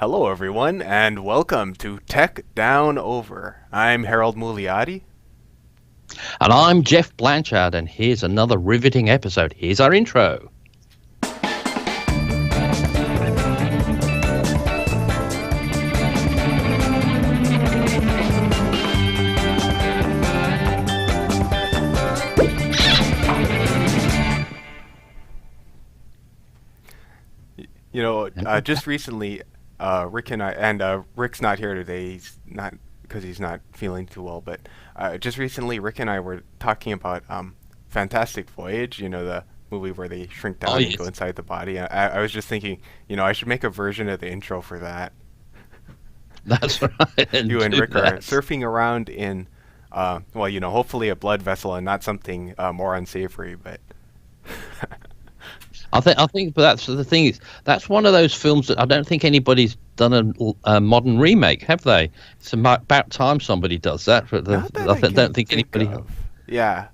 Hello, everyone, and welcome to Tech Down Over. I'm Harold Muliati. And I'm Jeff Blanchard, and here's another riveting episode. Here's our intro. Just recently, Rick and I, and Rick's not here today. He's not because he's not feeling too well. But just recently, Rick and I were talking about Fantastic Voyage. You know, the movie where they shrink down and go inside the body. I was just thinking, I should make a version of the intro for that. That's right. You and Rick are surfing around in, hopefully a blood vessel and not something more unsavory, but. I think that's the thing is that's one of those films that I don't think anybody's done a modern remake, have they? It's about time somebody does that. But I don't think anybody. Yeah,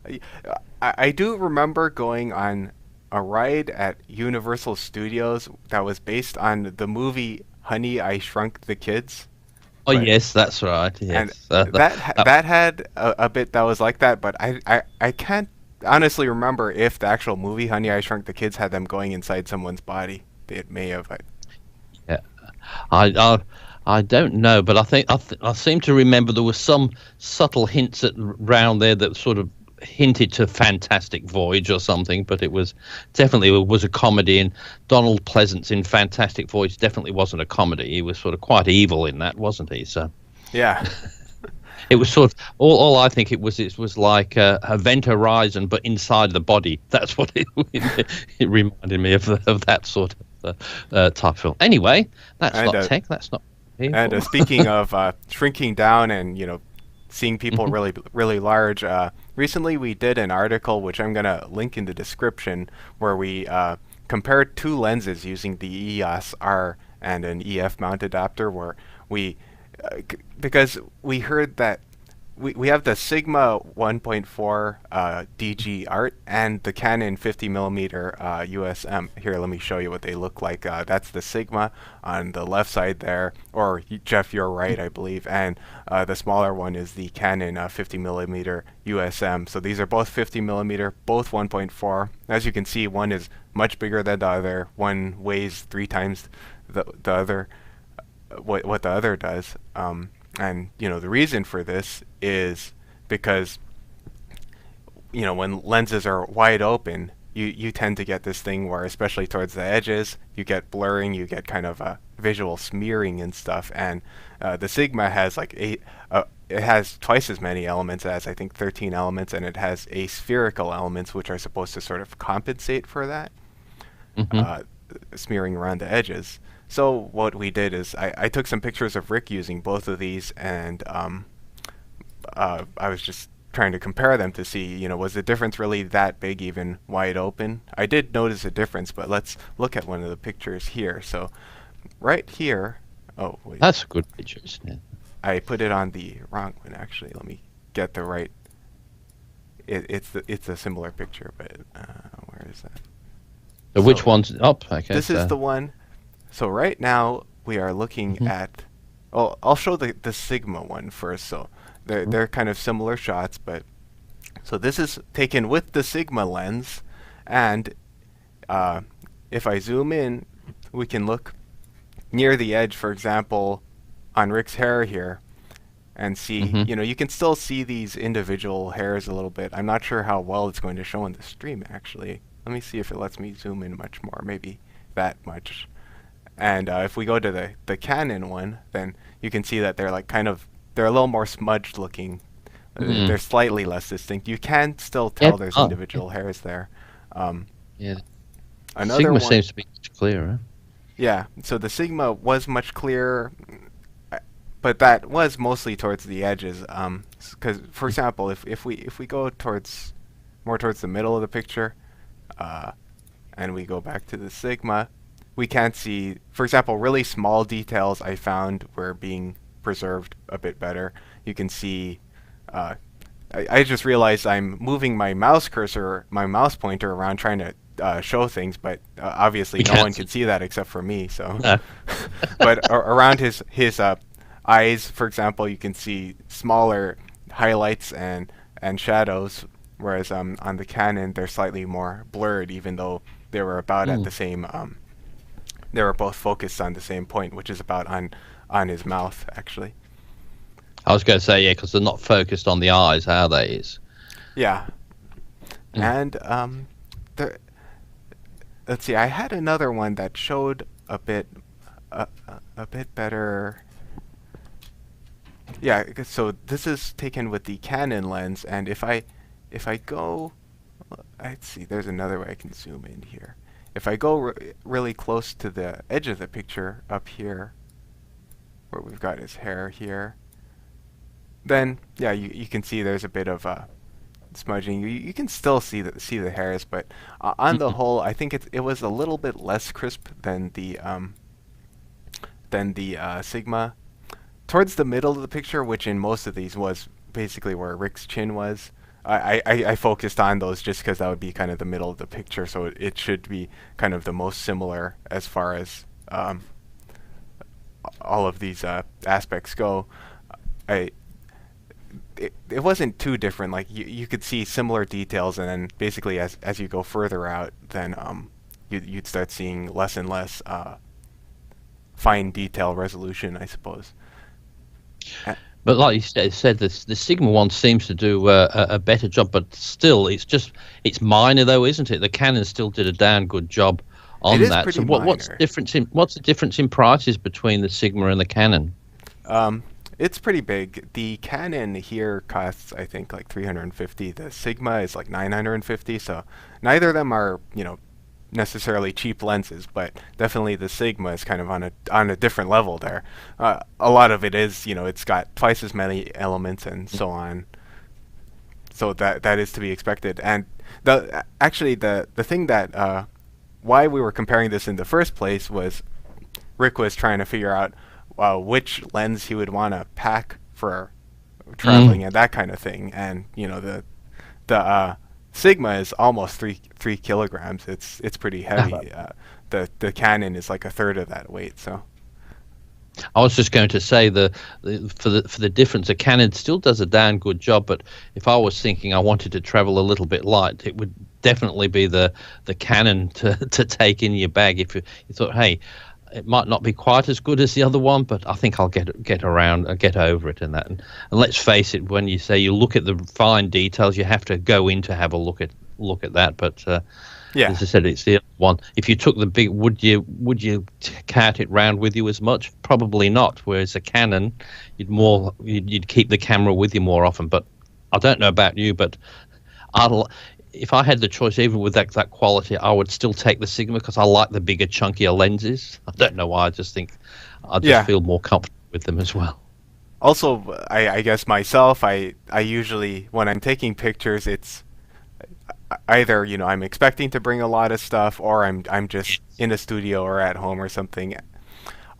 I do remember going on a ride at Universal Studios that was based on the movie Honey, I Shrunk the Kids. Oh yes, that's right. Yes, and that had a bit that was like that, but I can't honestly remember if the actual movie Honey, I Shrunk the Kids had them going inside someone's body. It may have. Yeah, I don't know, but I think I seem to remember there were some subtle hints around there that sort of hinted to Fantastic Voyage or something. But it was definitely a comedy, and Donald Pleasance in Fantastic Voyage definitely wasn't a comedy. He was sort of quite evil in that, wasn't he? So yeah. It was sort of all I think it was like Event Horizon, but inside the body. That's what it reminded me of that sort of type film. Anyway, that's not tech. That's not. And speaking of shrinking down and seeing people really really large, recently we did an article which I'm gonna link in the description where we compared two lenses using the EOS R and an EF mount adapter where we. Because we heard that we have the Sigma 1.4 DG Art and the Canon 50mm USM. Here, let me show you what they look like. That's the Sigma on the left side there, or Jeff, you're right, I believe. And the smaller one is the Canon 50mm USM. So these are both 50mm, both 1.4. As you can see, one is much bigger than the other. One weighs 3 times the other. What the other does, and the reason for this is because when lenses are wide open, you tend to get this thing where, especially towards the edges, you get blurring, you get kind of a visual smearing and stuff. And the Sigma has it has twice as many elements. It has, I think, 13 elements, and it has aspherical elements which are supposed to sort of compensate for that smearing around the edges. So what we did is I took some pictures of Rick using both of these, and I was just trying to compare them to see, was the difference really that big even wide open? I did notice a difference, but let's look at one of the pictures here. So right here, oh wait. That's a good picture, isn't it? I put it on the wrong one actually. Let me get the right. It's a similar picture, but where is that? So which one's up? Okay, this is the one. So right now we are looking at. Oh, I'll show the Sigma one first. So they're kind of similar shots, but so this is taken with the Sigma lens, and if I zoom in, we can look near the edge, for example, on Rick's hair here, and see. You can still see these individual hairs a little bit. I'm not sure how well it's going to show in the stream actually. Let me see if it lets me zoom in much more. Maybe that much. And if we go to the Canon one, then you can see that they're they're a little more smudged looking. They're slightly less distinct. You can still tell there's individual hairs there. Yeah. Another Sigma one seems to be much clearer. Yeah. So the Sigma was much clearer, but that was mostly towards the edges. Because for example, if we go more towards the middle of the picture, and we go back to the Sigma, we can't see, for example, really small details I found were being preserved a bit better. You can see, I just realized I'm moving my mouse cursor, my mouse pointer around trying to show things, but obviously We no one can't can see. see that except for me. So, No. but around his eyes, for example, you can see smaller highlights and shadows, whereas on the Canon they're slightly more blurred, even though they were about at Mm. the same. They were both focused on the same point, which is about on his mouth, actually. I was going to say, yeah, because they're not focused on the eyes, are they? Yeah, Mm. and there. Let's see. I had another one that showed a bit better. Yeah, so this is taken with the Canon lens, and if I go, let's see, there's another way I can zoom in here. If I go really close to the edge of the picture up here, where we've got his hair here, then yeah, you can see there's a bit of smudging. You can still see the hairs, but on the Mm. whole, I think it was a little bit less crisp than the Sigma. Towards the middle of the picture, which in most of these was basically where Rick's chin was. I focused on those just because that would be kind of the middle of the picture, so it should be kind of the most similar as far as all of these aspects go. I it wasn't too different. Like you could see similar details, and then basically as you go further out, then you'd start seeing less and less fine detail resolution, I suppose. Uh, But like you said the Sigma one seems to do a better job, but still, it's minor though, isn't it? The Canon still did a damn good job It on is that. So pretty what's the minor. difference in prices between the Sigma and the Canon? Um, it's pretty big. The Canon here costs, I think, like 350. The Sigma is like 950. So neither of them are, necessarily cheap lenses, but definitely the Sigma is kind of on a different level there. A lot of it is, it's got twice as many elements and so on. So that is to be expected. And the thing that why we were comparing this in the first place was Rick was trying to figure out which lens he would want to pack for Mm. traveling and that kind of thing. And the Sigma is almost three kilograms. It's pretty heavy. The Canon is like a third of that weight. So I was just going to say for the difference, the Canon still does a damn good job. But if I was thinking I wanted to travel a little bit light, it would definitely be the Canon to take in your bag. If you thought, hey, it might not be quite as good as the other one, but I think I'll get around, get over it, and that. And let's face it, when you say you look at the fine details, you have to go in to have a look at that. But yeah, as I said, it's the other one. If you took the big, would you cart it round with you as much? Probably not. Whereas a Canon, you'd keep the camera with you more often. But I don't know about you, but if I had the choice, even with that quality, I would still take the Sigma because I like the bigger, chunkier lenses. I don't know why. I just think I just yeah. feel more comfortable with them as well. Also, I guess myself, I usually when I'm taking pictures, it's either I'm expecting to bring a lot of stuff, or I'm just in a studio or at home or something.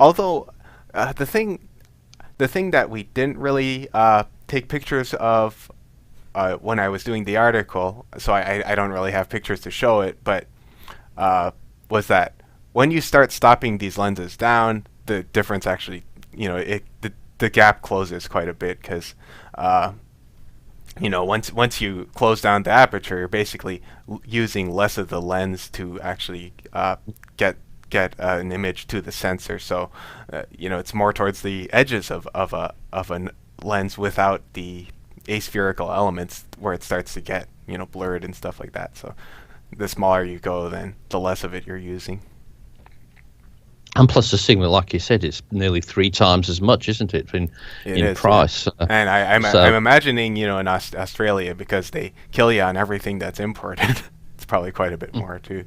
Although the thing that we didn't really take pictures of when I was doing the article, so I don't really have pictures to show it, but was that when you start stopping these lenses down, the difference actually, the gap closes quite a bit because once you close down the aperture, you're basically using less of the lens to actually get an image to the sensor. So, it's more towards the edges of a lens without the aspherical elements where it starts to get blurred and stuff like that. So, the smaller you go, then the less of it you're using. And plus the Sigma, like you said, it's nearly 3 times as much, isn't it, It in is, yeah. price? And I'm So imagining, in Australia, because they kill you on everything that's imported, it's probably quite a bit more too.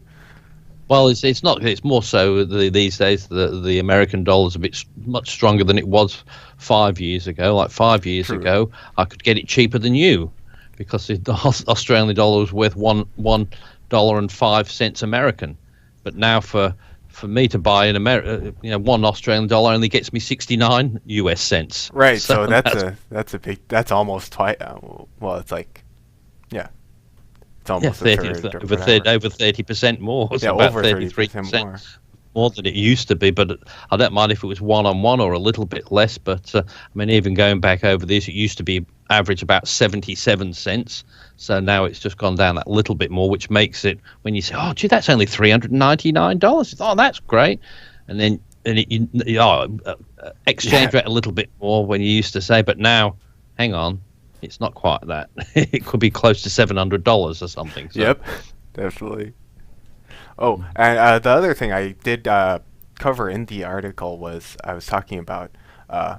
well, it's not. It's more so these days. The American dollar's a bit much stronger than it was 5 years ago. Like 5 years True. ago, I could get it cheaper than you because the Australian dollar was worth $1.05 American. But now for me to buy in America, one Australian dollar only gets me 69 US cents. Right. So So that's a big. That's almost twice. Well, it's like, yeah. It's Yeah, almost a 30 third or whatever. over 30% more. It's Yeah, about over 33% 30% more. more than it used to be. But I don't mind if it was one-on-one or a little bit less. But I mean, even going back over this, it used to be average about 77 cents. So now it's just gone down that little bit more, which makes it, when you say, oh, gee, that's only $399. Oh, that's great. And then exchange Yeah. rate a little bit more when you used to say, but now, hang on, it's not quite that. It could be close to $700 or something. So. Yep. Definitely. Oh, and the other thing I did cover in the article was I was talking about uh,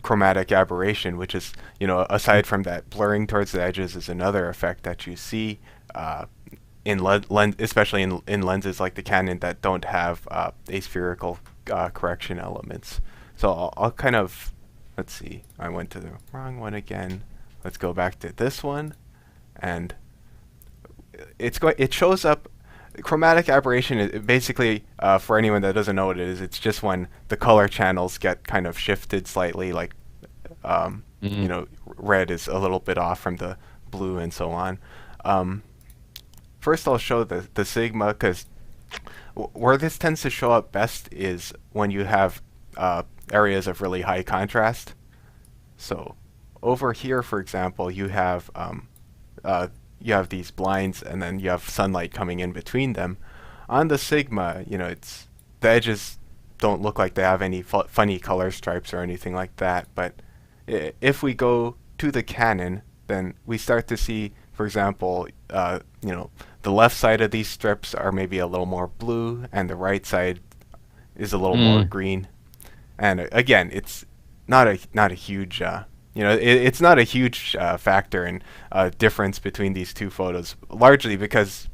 chromatic aberration, which is, aside from that blurring towards the edges, is another effect that you see uh, in especially in lenses like the Canon that don't have aspherical correction elements. So I'll kind of, let's see, I went to the wrong one again. Let's go back to this one, and it shows up. Chromatic aberration is basically, for anyone that doesn't know what it is, it's just when the color channels get kind of shifted slightly, like red is a little bit off from the blue and so on. First, I'll show the sigma, because where this tends to show up best is when you have areas of really high contrast. So over here, for example, you have these blinds, and then you have sunlight coming in between them. On the sigma, it's the edges don't look like they have any funny color stripes or anything like that. But if we go to the Canon, then we start to see, for example, the left side of these strips are maybe a little more blue, and the right side is a little more green. And again, it's not a huge it's not a huge factor in difference between these two photos, largely because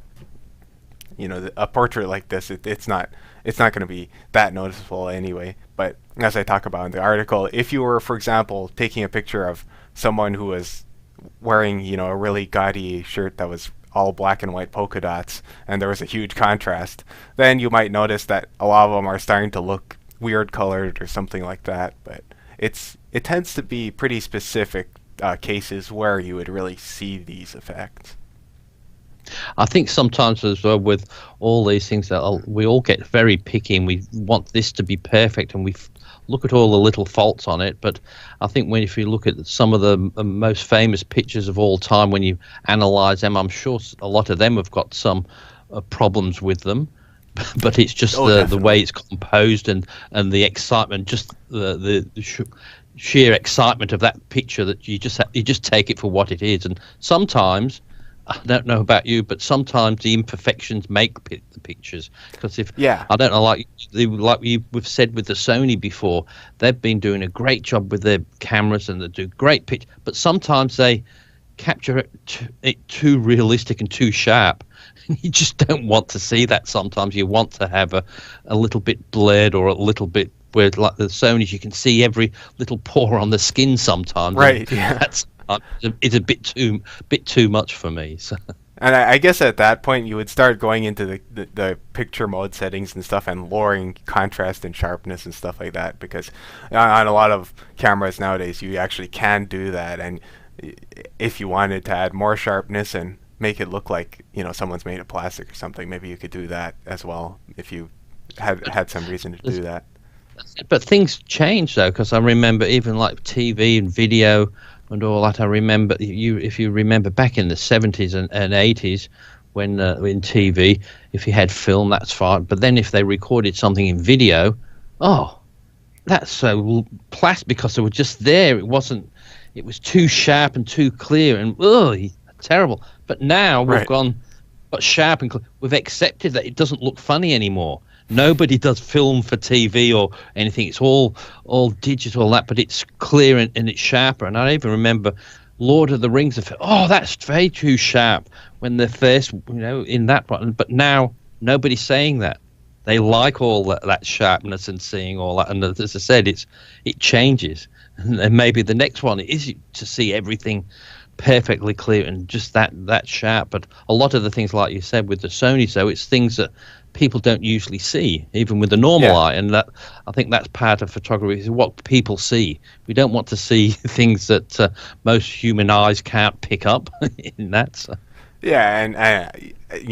a portrait like this, it's not going to be that noticeable anyway. But as I talk about in the article, if you were, for example, taking a picture of someone who was wearing a really gaudy shirt that was all black and white polka dots, and there was a huge contrast, then you might notice that a lot of them are starting to look weird colored or something like that. But it tends to be pretty specific cases where you would really see these effects. I think sometimes as well with all these things that we all get very picky, and we want this to be perfect, and we look at all the little faults on it. But I think if you look at some of the most famous pictures of all time, when you analyze them, I'm sure a lot of them have got some problems with them. But it's just the way it's composed and the excitement, just the sheer excitement of that picture, that you just take it for what it is. And sometimes, I don't know about you, but sometimes the imperfections make the pictures. Because I don't know, like we've said with the Sony before, they've been doing a great job with their cameras and they do great pictures, but sometimes they capture it too realistic and too sharp. You just don't want to see that. Sometimes you want to have a little bit blurred, or a little bit where, like the Sonys, you can see every little pore on the skin sometimes. Right. Yeah. That's it's a bit too much for me. So. And I guess at that point you would start going into the picture mode settings and stuff, and lowering contrast and sharpness and stuff like that, because on a lot of cameras nowadays you actually can do that. And if you wanted to add more sharpness and make it look like someone's made of plastic or something, maybe you could do that as well if you had some reason to do that. But things change though, because I remember even like TV and video and all that. I remember if you remember back in the 70s and 80s, when in TV, if you had film, that's fine. But then if they recorded something in video, that's so plastic, because they were just there. It was too sharp and too clear, and terrible. But now we've gone sharp and clear. We've accepted that it doesn't look funny anymore. Nobody does film for TV or anything. It's all digital, but it's clear and it's sharper. And I even remember Lord of the Rings. That's way too sharp when they're first, in that one. But now nobody's saying that. They like all that sharpness and seeing all that. And as I said, it changes. And maybe the next one is to see everything perfectly clear and just that sharp. But a lot of the things, like you said with the Sony, so it's things that people don't usually see, even with the normal eye. And that, I think that's part of photography, is what people see. We don't want to see things that most human eyes can't pick up in that. So. Yeah, and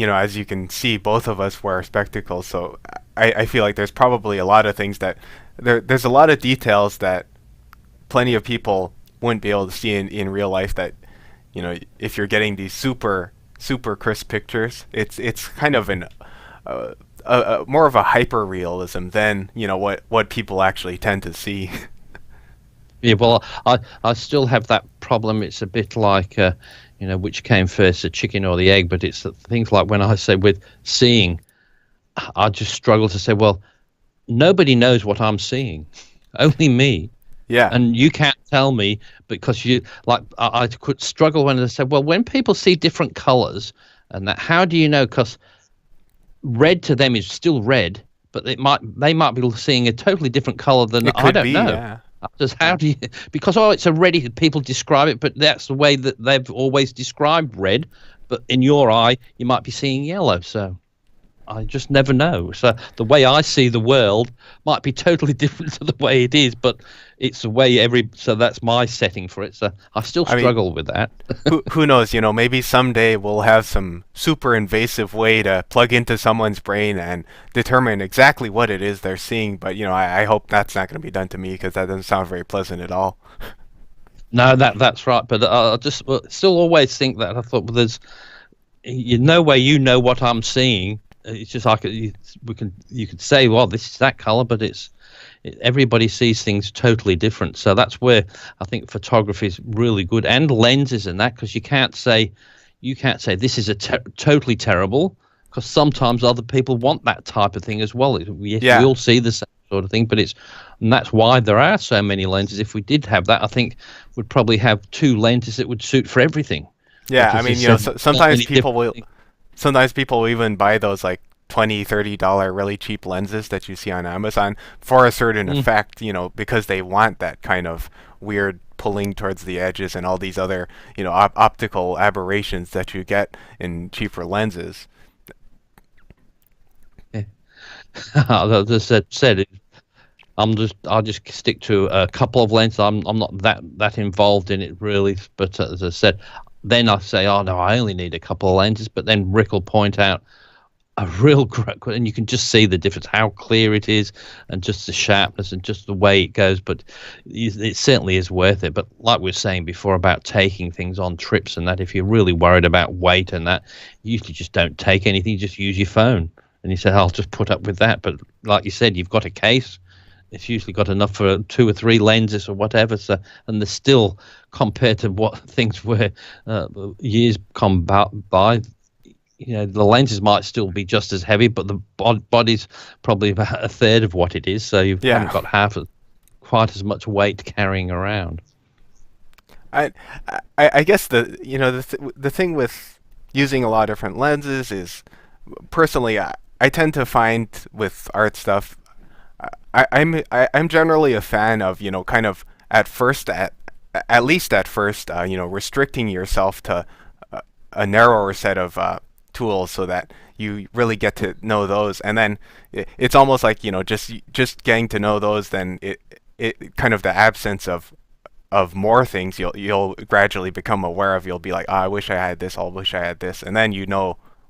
as you can see, both of us wear spectacles, so I feel like there's probably a lot of things that there's a lot of details that plenty of people wouldn't be able to see in real life that, if you're getting these super crisp pictures, it's kind of more of a hyper realism than what people actually tend to see. Yeah, well, I still have that problem. It's a bit like, which came first, the chicken or the egg? But it's things like when I say with seeing, I just struggle to say, well, nobody knows what I'm seeing, only me. Yeah, And you can't tell me because I could struggle when I said, well, when people see different colors and that, how do you know? Because red to them is still red, but they might be seeing a totally different color than it I could don't be. know. Yeah. Just how do you? Because it's a red. People describe it, but that's the way that they've always described red. But in your eye, you might be seeing yellow. So I just never know. So the way I see the world might be totally different to the way it is, but it's the way so that's my setting for it. So I still I mean, struggle with that. who knows? Maybe someday we'll have some super invasive way to plug into someone's brain and determine exactly what it is they're seeing. But I hope that's not going to be done to me because that doesn't sound very pleasant at all. No, that's right. But I just still always think that I thought, well, there's no way you know what I'm seeing. It's just like you could say, well, this is that color, but everybody sees things totally different. So that's where I think photography is really good, and lenses and that, because you can't say this is totally terrible, because sometimes other people want that type of thing as well. Yes, Yeah. we all see the same sort of thing, but and that's why there are so many lenses. If we did have that, I think we'd probably have two lenses that would suit for everything. Yeah, I Because mean, there's sometimes many people will. different Sometimes people will even buy those like $20, $30 really cheap lenses that you see on Amazon for a certain things. effect, because they want that kind of weird pulling towards the edges and all these other, optical aberrations that you get in cheaper lenses. As I said, I'll just stick to a couple of lenses. I'm not that involved in it really, but as I said, then I say, oh no, I only need a couple of lenses. But then Rick will point out a real great, and you can just see the difference, how clear it is, and just the sharpness and just the way it goes. But it certainly is worth it. But like we were saying before about taking things on trips and that, if you're really worried about weight and that, you usually just don't take anything. You just use your phone. And you say, I'll just put up with that. But like you said, you've got a case. It's usually got enough for 2 or 3 lenses or whatever. So, and they're still, compared to what things were years come by, the lenses might still be just as heavy, but the body's probably about a third of what it is. So you haven't got quite as much weight carrying around. I guess the thing with using a lot of different lenses is, personally, I tend to find with art stuff, I'm generally a fan of kind of at least at first restricting yourself to a narrower set of tools so that you really get to know those, and then it's almost like just getting to know those, then it kind of the absence of more things you'll gradually become aware of. You'll be like, I wish I had this, I wish I had this, and then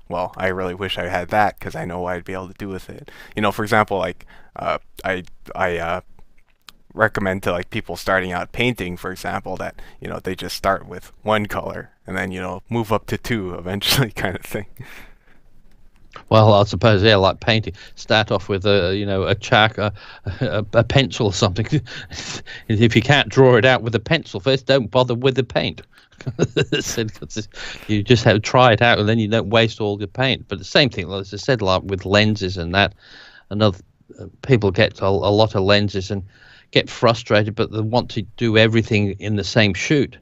well, I really wish I had that because I know what I'd be able to do with it. For example, like I recommend to like people starting out painting, for example, that they just start with one color and then move up to 2 eventually, kind of thing. Well, I suppose, yeah, like painting, start off with a chalk, a pencil or something. If you can't draw it out with a pencil first, don't bother with the paint. You just have to try it out, and then you don't waste all your paint. But the same thing, as I said, like with lenses and that, people get a lot of lenses and get frustrated, but they want to do everything in the same shoot.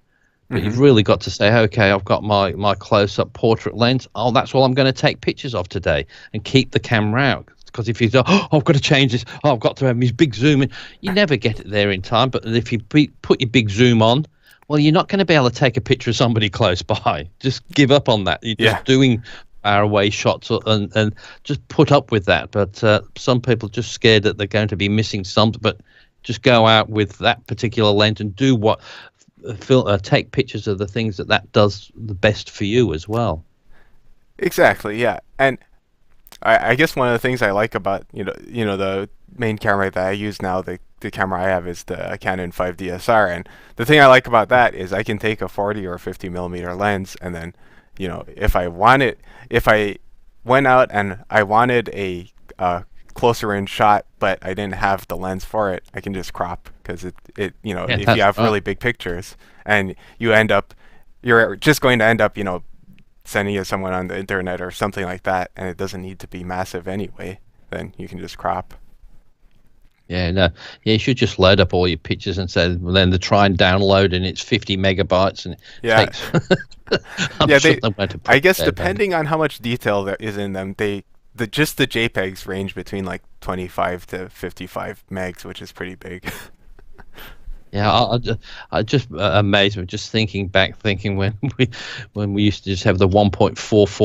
But you've really got to say, okay, I've got my close-up portrait lens. Oh, that's all I'm going to take pictures of today, and keep the camera out. Because if you go, I've got to change this, I've got to have my big zoom in, you never get it there in time. But if you put your big zoom on, well, you're not going to be able to take a picture of somebody close by. Just give up on that. You're just doing far away shots and just put up with that. But some people are just scared that they're going to be missing something. But just go out with that particular lens and do take pictures of the things that does the best for you as well. Exactly, yeah. And I guess one of the things I like about the main camera that I use now, the camera I have is the Canon 5 DSR, and the thing I like about that is I can take a 40 or 50 millimeter lens, and then if I went out and I wanted a closer in shot, but I didn't have the lens for it, I can just crop because Yeah, if you that's have right. really big pictures and you're just going to end up sending it to someone on the internet or something like that, and it doesn't need to be massive anyway, then you can just crop. Yeah, no. Yeah, you should just load up all your pictures and say, well, then the try and download, and it's 50 megabytes, and it Yeah, takes. I'm yeah. sure they won't to I put guess there, but depending on how much detail there is in them, just the JPEGs range between like 25 to 55 megs, which is pretty big. yeah, I just amazed me just thinking back, thinking when we used to just have the 1.44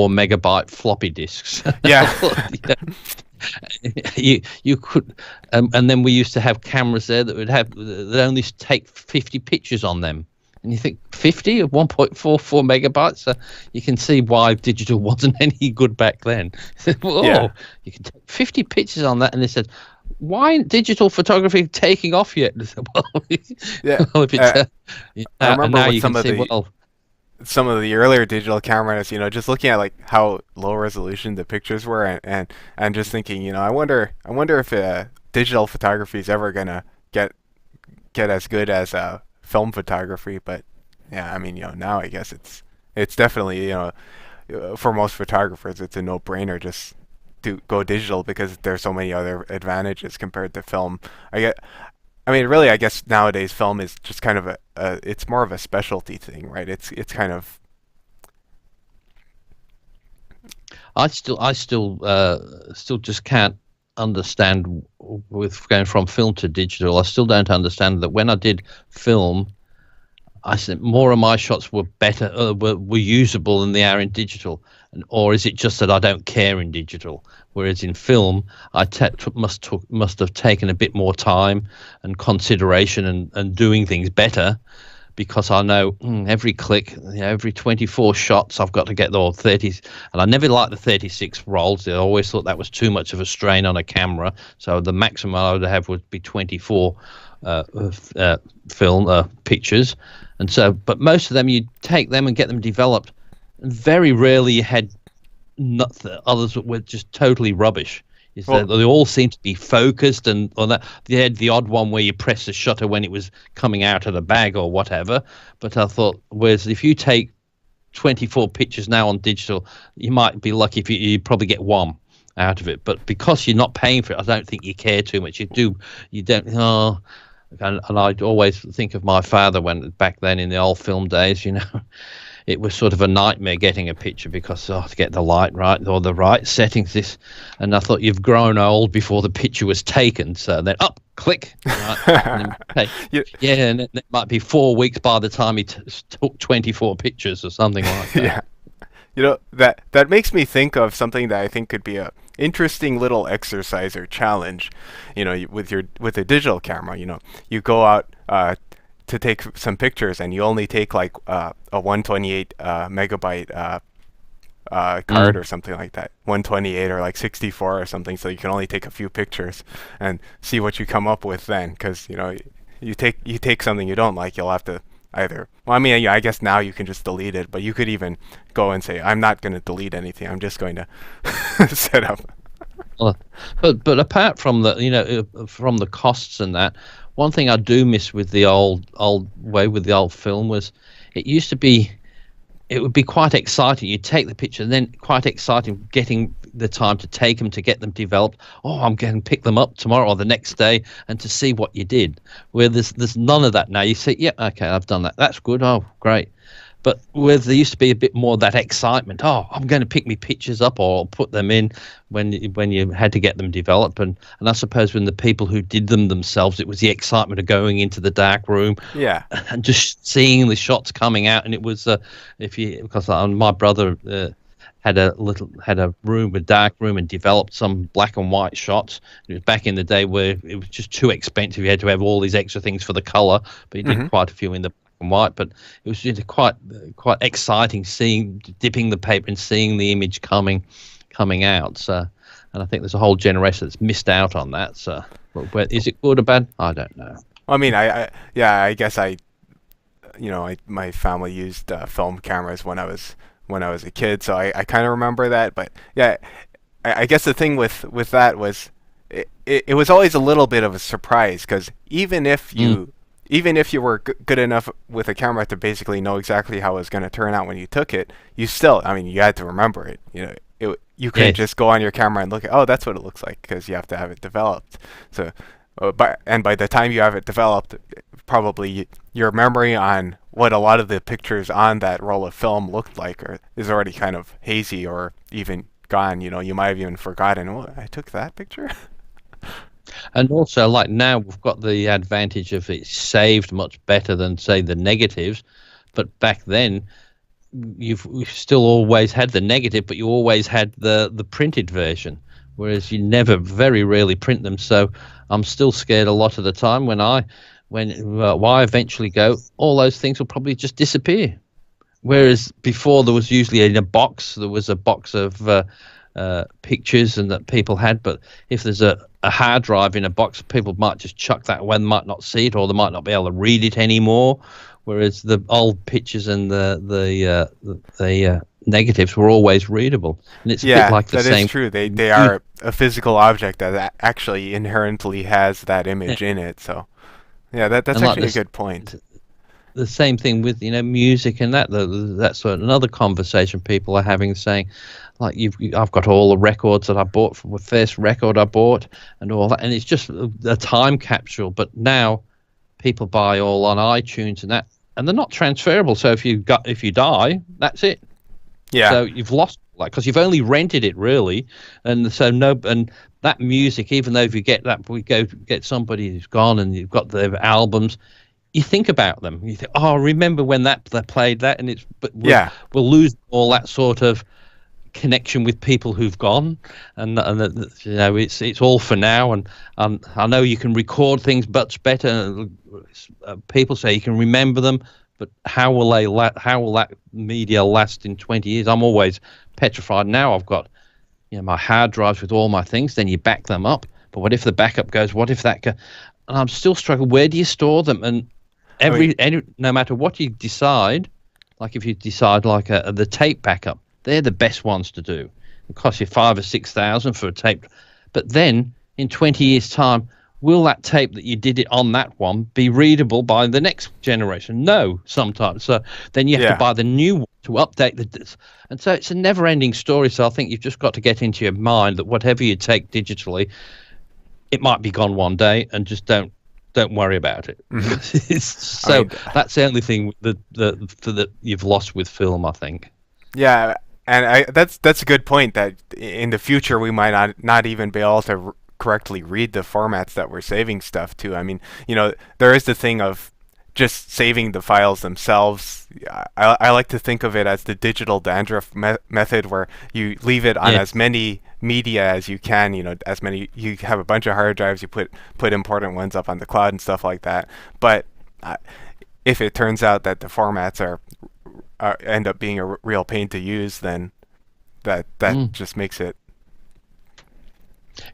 megabyte floppy disks. Yeah, Yeah. You could, and then we used to have cameras there that only take 50 pictures on them. And you think 50 of 1.44 megabytes? You can see why digital wasn't any good back then. yeah, Whoa, you can take 50 pictures on that. And they said, why ain't digital photography taking off yet? And I said, well, yeah. well, if it's, yeah, I and remember now with you can see, well, some of the earlier digital cameras, just looking at like how low resolution the pictures were, and just thinking, I wonder if digital photography is ever gonna get get as good as film photography. But yeah, I mean, now I guess it's definitely, for most photographers, it's a no-brainer just to go digital because there's so many other advantages compared to film. I get, I mean, really, I guess nowadays film is just kind of it's more of a specialty thing, right? It's kind of I still just can't understand with going from film to digital. I still don't understand that when I did film, I said more of my shots were better, were usable than they are in digital, or is it just that I don't care in digital? Whereas in film, must have taken a bit more time and consideration and doing things better because I know every click, every 24 shots, I've got to get the 30s. And I never liked the 36 rolls. I always thought that was too much of a strain on a camera. So the maximum I would have would be 24 film pictures. And so, but most of them, you take them and get them developed. And very rarely you had others that were just totally rubbish. Is that well, they all seem to be focused, and on that they had the odd one where you press the shutter when it was coming out of the bag or whatever. But I thought, whereas if you take 24 pictures now on digital, you might be lucky if you probably get one out of it. But because you're not paying for it, I don't think you care too much. You don't. Oh, and I'd always think of my father when back then in the old film days, it was sort of a nightmare getting a picture because to get the light right or the right settings. And I thought you've grown old before the picture was taken. So then up, click, right, and then, hey, yeah, yeah, and it might be 4 weeks by the time he took 24 pictures or something like that. yeah. That makes me think of something that I think could be a interesting little exercise or challenge. With a digital camera, you go out to take some pictures, and you only take like a 128 megabyte card Mm. or something like that, 128 or like 64 or something, so you can only take a few pictures and see what you come up with then. Because you take something you don't like, you'll have to either. Well, I mean, yeah, I guess now you can just delete it, but you could even go and say, I'm not going to delete anything. I'm just going to set up. Well, but apart from from the costs and that, one thing I do miss with the old way with the old film was it used to be it would be quite exciting. You'd take the picture and then quite exciting getting the time to take them to get them developed. Oh, I'm going to pick them up tomorrow or the next day and to see what you did. Where there's none of that now. You say, yeah, okay, I've done that. That's good. Oh, great. But where there used to be a bit more of that excitement, oh, I'm going to pick me pictures up or put them in when you had to get them developed. And I suppose when the people who did them themselves, it was the excitement of going into the dark room Yeah. and just seeing the shots coming out. And it was because my brother had a room, a dark room, and developed some black and white shots. It was back in the day where it was just too expensive. You had to have all these extra things for the color, but he did Hmm. quite a few in the and white, but it was just quite exciting seeing dipping the paper and seeing the image coming out. So, and I think there's a whole generation that's missed out on that. So, is it good or bad? I don't know. I mean, yeah, I guess my family used film cameras when I was a kid, so I kind of remember that. But yeah, I guess the thing with that was it was always a little bit of a surprise because even if you were good enough with a camera to basically know exactly how it was going to turn out when you took it, you still, I mean, you had to remember it. You couldn't just go on your camera and look at, oh, that's what it looks like, because you have to have it developed. So, by the time you have it developed, probably your memory on what a lot of the pictures on that roll of film looked like is already kind of hazy or even gone. You might have even forgotten, oh, I took that picture. And also, like now, we've got the advantage of it's saved much better than, say, the negatives. But back then, you've still always had the negative, but you always had the printed version, whereas you never, very rarely print them. So I'm still scared a lot of the time when I eventually go, all those things will probably just disappear. Whereas before there was usually in a box, there was a box of pictures and that people had, but if there's a hard drive in a box, people might just chuck that away, might not see it, or they might not be able to read it anymore. Whereas the old pictures and the negatives were always readable, and it's a bit like the same. That is true. They are a physical object that actually inherently has that image in it. So, yeah, that's actually a good point. The same thing with music and that's another conversation people are having, saying like I've got all the records that I bought from the first record I bought and all that, and it's just a time capsule. But now people buy all on iTunes and that, and they're not transferable. So if you die, that's it. Yeah. So you've lost because you've only rented it really, and so and that music, even though if you get that, we go get somebody who's gone and you've got their albums. You think about them. You think, oh, remember when they played that, and we'll lose all that sort of connection with people who've gone, and it's all for now. And I know you can record things much better. People say you can remember them, but how will that media last in 20 years? I'm always petrified. Now I've got my hard drives with all my things. Then you back them up, but what if the backup goes? What if that? And I'm still struggling. Where do you store them? And no matter what you decide, like if you decide like the tape backup, they're the best ones to do. It costs you $5,000 or $6,000 for a tape, but then in 20 years' time, will that tape that you did it on that one be readable by the next generation? No, sometimes. So then you have to buy the new one to update and so it's a never-ending story. So I think you've just got to get into your mind that whatever you take digitally, it might be gone one day, and just don't worry about it. Mm-hmm. That's the only thing that you've lost with film, I think. Yeah, and that's a good point. That in the future we might not even be able to correctly read the formats that we're saving stuff to. I mean, there is the thing of just saving the files themselves. I like to think of it as the digital dandruff method, where you leave it on as many media as you can. As many, you have a bunch of hard drives, you put important ones up on the cloud and stuff like that. But if it turns out that the formats end up being a real pain to use, then that just makes it.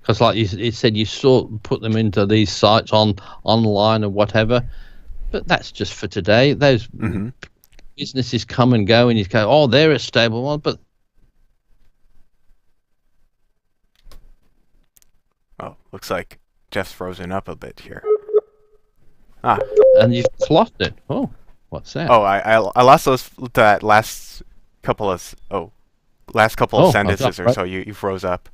Because like you said, you put them into these sites online or whatever, but that's just for today. Those businesses come and go, and you go, oh, they're a stable one, but oh, looks like Geoff's frozen up a bit here. And you've lost it. Oh, what's that? Oh, I lost that last couple of sentences or so. You froze up.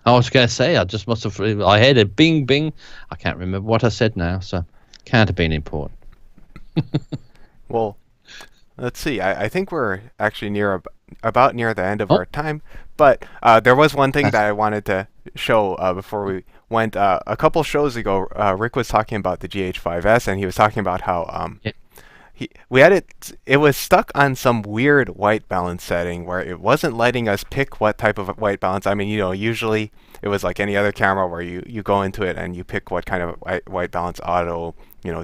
I was going to say, I just must have. I heard a bing bing. I can't remember what I said now, so can't have been important. Well, let's see. I think we're actually about near the end of our time, but there was one thing that I wanted to show before we went. A couple shows ago, Rick was talking about the GH5S, and he was talking about how we had it was stuck on some weird white balance setting where it wasn't letting us pick what type of white balance. I mean, usually it was like any other camera where you go into it and you pick what kind of white balance, auto,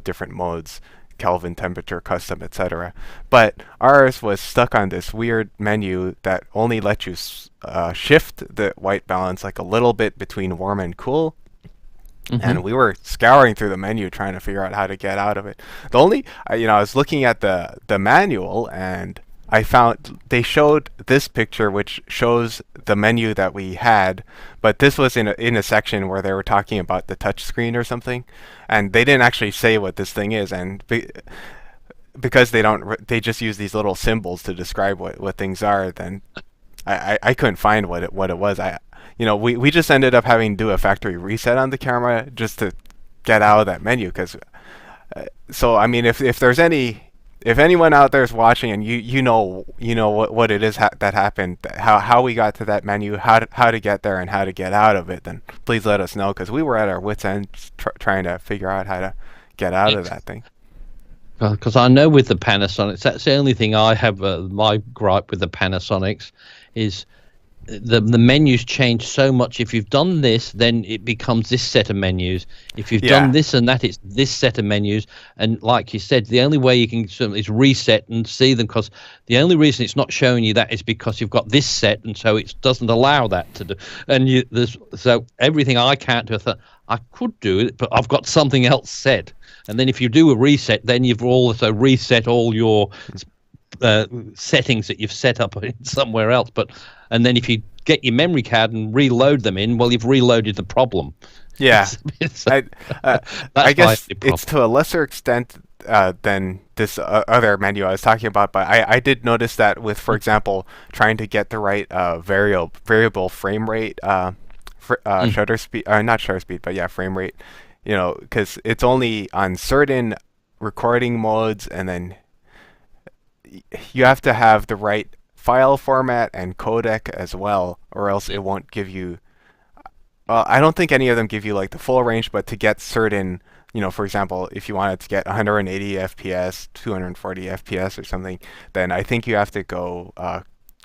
different modes Kelvin temperature, custom, etc. But ours was stuck on this weird menu that only let you shift the white balance like a little bit between warm and cool. Mm-hmm. And we were scouring through the menu trying to figure out how to get out of it. The only, I was looking at the manual, and I found they showed this picture which shows the menu that we had, but this was in a section where they were talking about the touch screen or something, and they didn't actually say what this thing is, and because they just use these little symbols to describe what things are, then I couldn't find what it was. We just ended up having to do a factory reset on the camera just to get out of that menu. Because so I mean, if anyone out there is watching and you know what it is that happened, how we got to that menu, how to get there and how to get out of it, then please let us know, because we were at our wits' end trying to figure out how to get out of that thing. Because I know with the Panasonics, that's the only thing I have. My gripe with the Panasonics is the menus change so much. If you've done this, then it becomes this set of menus. If you've done this and that, it's this set of menus. And like you said, the only way you can is reset and see them, because the only reason it's not showing you that is because you've got this set, and so it doesn't allow that to do. And so everything I can't do, I thought I could do it, but I've got something else set. And then if you do a reset, then you've also reset all your settings that you've set up somewhere else. And then if you get your memory card and reload them in, well, you've reloaded the problem. Yeah, I guess it's to a lesser extent than this other menu I was talking about, but I did notice that with, for example, trying to get the right variable frame rate, shutter speed, not shutter speed, but yeah, frame rate, because it's only on certain recording modes, and then you have to have the right file format and codec as well, or else it won't give you. Well, I don't think any of them give you like the full range, but to get certain, for example, if you wanted to get 180 FPS, 240 FPS or something, then I think you have to go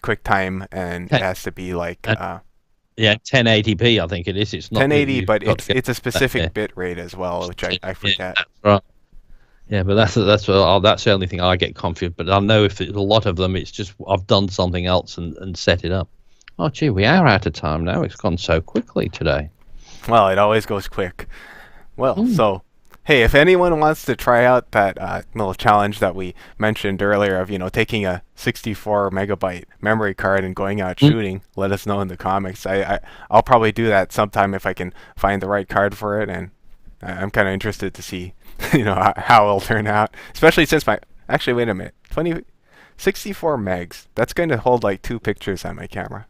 QuickTime, and it has to be like 1080p. I think it is. It's not 1080, but it's a specific bit rate as well, which I forget. Yeah, that's right. Yeah, but that's the only thing I get confused. But I know if it's a lot of them, it's just I've done something else and set it up. Oh, gee, we are out of time now. It's gone so quickly today. Well, it always goes quick. Well, so, hey, if anyone wants to try out that little challenge that we mentioned earlier of, taking a 64 megabyte memory card and going out shooting, let us know in the comments. I'll probably do that sometime if I can find the right card for it, and I'm kind of interested to see, how it'll turn out. Especially since actually, wait a minute, 64 megs. That's going to hold like 2 pictures on my camera.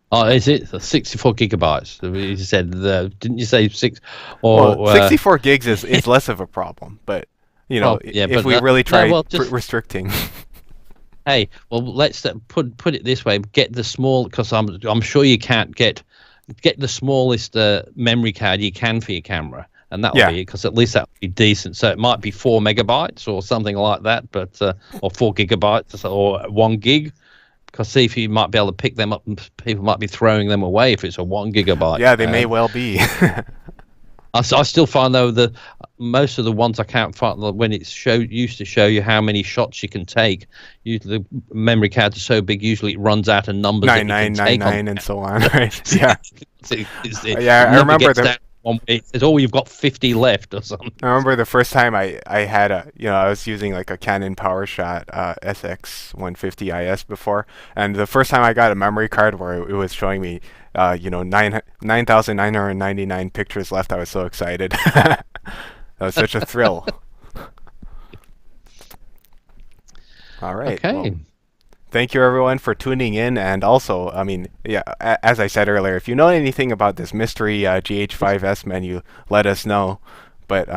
Oh, is it 64 gigabytes? You said didn't you say 6? Well, 64 gigs is less of a problem, but if we really try restricting. Hey, well, let's put it this way: get the small, because I'm sure you can't get the smallest memory card you can for your camera, and that'll be it, because at least that'll be decent. So it might be 4 megabytes or something like that, but or 4 gigabytes or 1 gig. Because see if you might be able to pick them up, and people might be throwing them away if it's a 1 gigabyte. Yeah, they may well be. I still find though most of the ones I can't find when it used to show you how many shots you can take. Usually the memory cards are so big, usually it runs out of numbers. 9999 and so on, right? Yeah. I remember it says, "Oh, you've got 50 left" or something. I remember the first time I had I was using like a Canon PowerShot SX 150 IS before, and the first time I got a memory card where it was showing me 9,999 pictures left, I was so excited. That was such a thrill. All right. Okay. Well, thank you everyone for tuning in, and also, as I said earlier, if you know anything about this mystery GH5S menu, let us know. But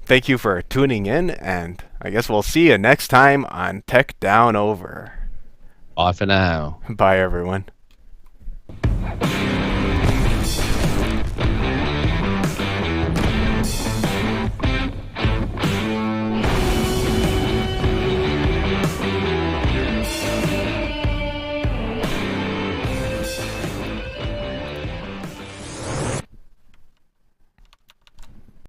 thank you for tuning in, and I guess we'll see you next time on Tech Down Over. Bye for now. Bye everyone.